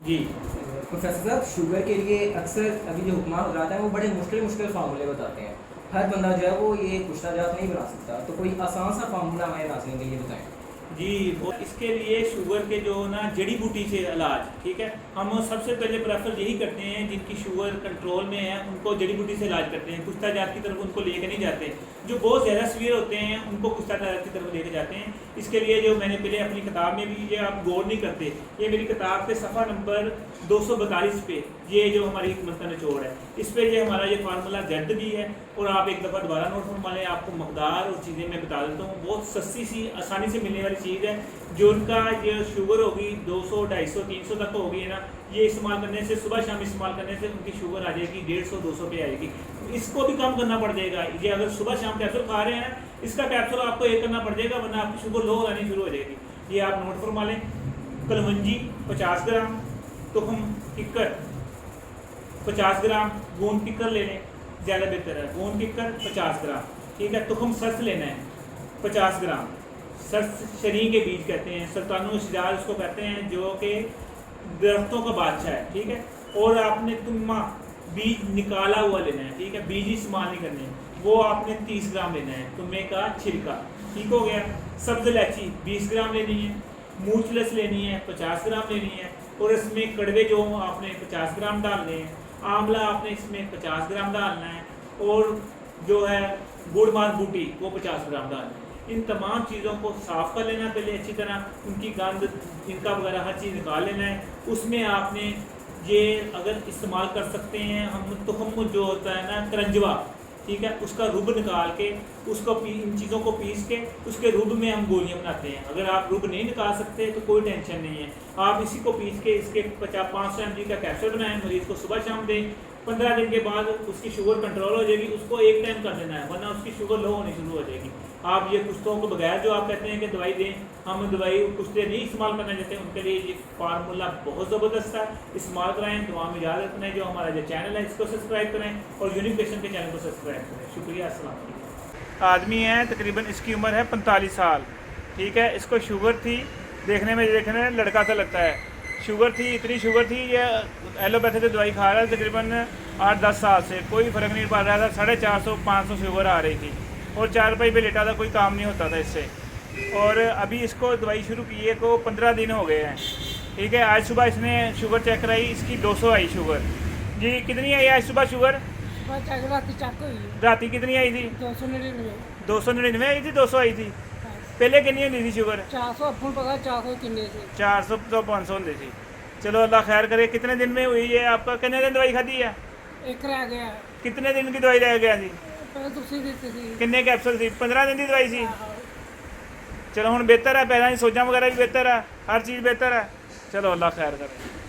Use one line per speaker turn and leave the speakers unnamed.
जी।
Professor साहब, sugar के लिए अक्सर अभी जो हुक्मा हजरात हैं वो बड़े मुश्किल मुश्किल फार्मूले बताते हैं। हर बंदा जो है वो ये कुश्ता जात नहीं बना सकता, तो कोई आसान सा फार्मूला हमारे नाज़रीन के लिए बताएं।
जी, वो इसके लिए शुगर के जो ना जड़ी बूटी से इलाज, ठीक है, हम सबसे पहले प्रेफर यही करते हैं जिनकी शुगर कंट्रोल में है उनको जड़ी बूटी से इलाज करते हैं, कुश्ता जात की तरफ उनको लेके नहीं जाते। जो बहुत ज़्यादा सीवियर होते हैं उनको कुश्ता जात की तरफ लेके जाते हैं। इसके लिए जो मैंने पहले अपनी किताब में भी, ये आप गौर नहीं करते, ये मेरी किताब के सफ़ा नंबर 242 पे ये जो हमारी हिकमत का निचोड़ है, इस पर ये हमारा ये फार्मूला जेड भी है। और आप एक दफ़ा दोबारा नोट फरमा लें, आपको मकदार और चीज़ें मैं बता देता हूँ। बहुत सस्ती सी आसानी से मिलने वाली चीज़ है। जो उनका ये शुगर होगी 200, 250, 300 तक होगी है ना, ये इस्तेमाल करने से, सुबह शाम इस्तेमाल करने से उनकी शुगर आ जाएगी 150, 200 पे आएगी। इसको भी कम करना पड़ जाएगा। ये अगर सुबह शाम कैप्सूल खा रहे हैं, इसका कैप्सूल आपको एक करना पड़ जाएगा, वरना आपकी शुगर लो आनी शुरू हो जाएगी। ये आप नोट फरमा लें। कलवंजी 50 ग्राम, तुखम किक्कर 50 ग्राम, गोंद किक्कर ले लें, ज़्यादा बेहतर है। गोंद किक्कर 50 ग्राम, ठीक है। तुखम सर्स लेना है 50 ग्राम। सर्स शरीर के बीज कहते हैं, सरतानुल शिजार उसको कहते हैं, जो कि दरख्तों का बादशाह है, ठीक है। और आपने तुम्मा बीज निकाला हुआ लेना है, ठीक है, बीज ही इस्तेमाल नहीं करने, वो आपने 30 ग्राम लेना है, तुम्बे का छिलका, ठीक हो गया। सब्ज इलायची 20 ग्राम लेनी है, मूंगफली लेनी है 50 ग्राम लेनी है, और इसमें कड़वे जो आपने 50 ग्राम डालने हैं। आंवला आपने इसमें 50 ग्राम डालना है, और जो है गुड़ मार बूटी वो 50 ग्राम डालना है। इन तमाम चीज़ों को साफ़ कर लेना पहले अच्छी तरह, उनकी गंद, इनका वगैरह हर चीज़ निकाल लेना है। उसमें आपने ये अगर इस्तेमाल कर सकते हैं हम जो होता है ना करंजवा, ठीक है, उसका रुब निकाल के उसको इन चीज़ों को पीस के उसके रुब में हम गोलियां बनाते हैं। अगर आप रुब नहीं निकाल सकते तो कोई टेंशन नहीं है, आप इसी को पीस के इसके 500 mg का कैप्सूल बनाएं, मरीज़ को सुबह शाम दें। 15 दिन के बाद उसकी शुगर कंट्रोल हो जाएगी, उसको एक टाइम कर देना है, वरना उसकी शुगर लो होनी शुरू हो जाएगी। आप ये कुश्तों को बगैर, जो आप कहते हैं कि दवाई दें, हम दवाई कुश्ते नहीं इस्तेमाल करना चाहते, उनके लिए ये फार्मूला बहुत ज़बरदस्त है, इस्तेमाल कराएँ। दुआ में याद रखना है। जो हमारा जो चैनल है इसको सब्सक्राइब करें, और यूनिक पेशेंट के चैनल को सब्सक्राइब करें। शुक्रिया। अस्सलाम वालेकुम। आदमी है, तकरीबन इसकी उम्र है 45 साल, ठीक है। इसको शुगर थी, देखने में लड़का सा लगता है। शुगर थी, इतनी शुगर थी, ये एलोपैथी की दवाई खा रहा है तकरीबन 8-10 साल से, कोई फ़र्क नहीं पड़ रहा था। 450-500 शुगर आ रही थी, और 4 रुपये पे लेटा था, कोई काम नहीं होता था इससे। और अभी इसको दवाई शुरू की है को 15 दिन हो गए हैं, ठीक है। आज सुबह इसने शुगर चेक कराई, इसकी 200 आई शुगर। जी, कितनी आई आज सुबह शुगर? राती कितनी आई थी? 299 आई थी, 200 आई थी। पहले कितनी होती थी शुगर? 400 तो 500 होती थी। चलो अल्लाह खैर करे। कितने दिन में हुई है आपका? कितने दिन दवाई खाधी है?
एक रह गया।
कितने दिन की दवाई रह गया जी?
दूसरी दी थी।
कितने कैप्सूल थी? 15 दिन की दवाई थी। चलो हुण बेहतर है, पहला ही सोजा वगैरह भी बेहतर है, हर चीज़ बेहतर है। चलो अल्लाह खैर करे।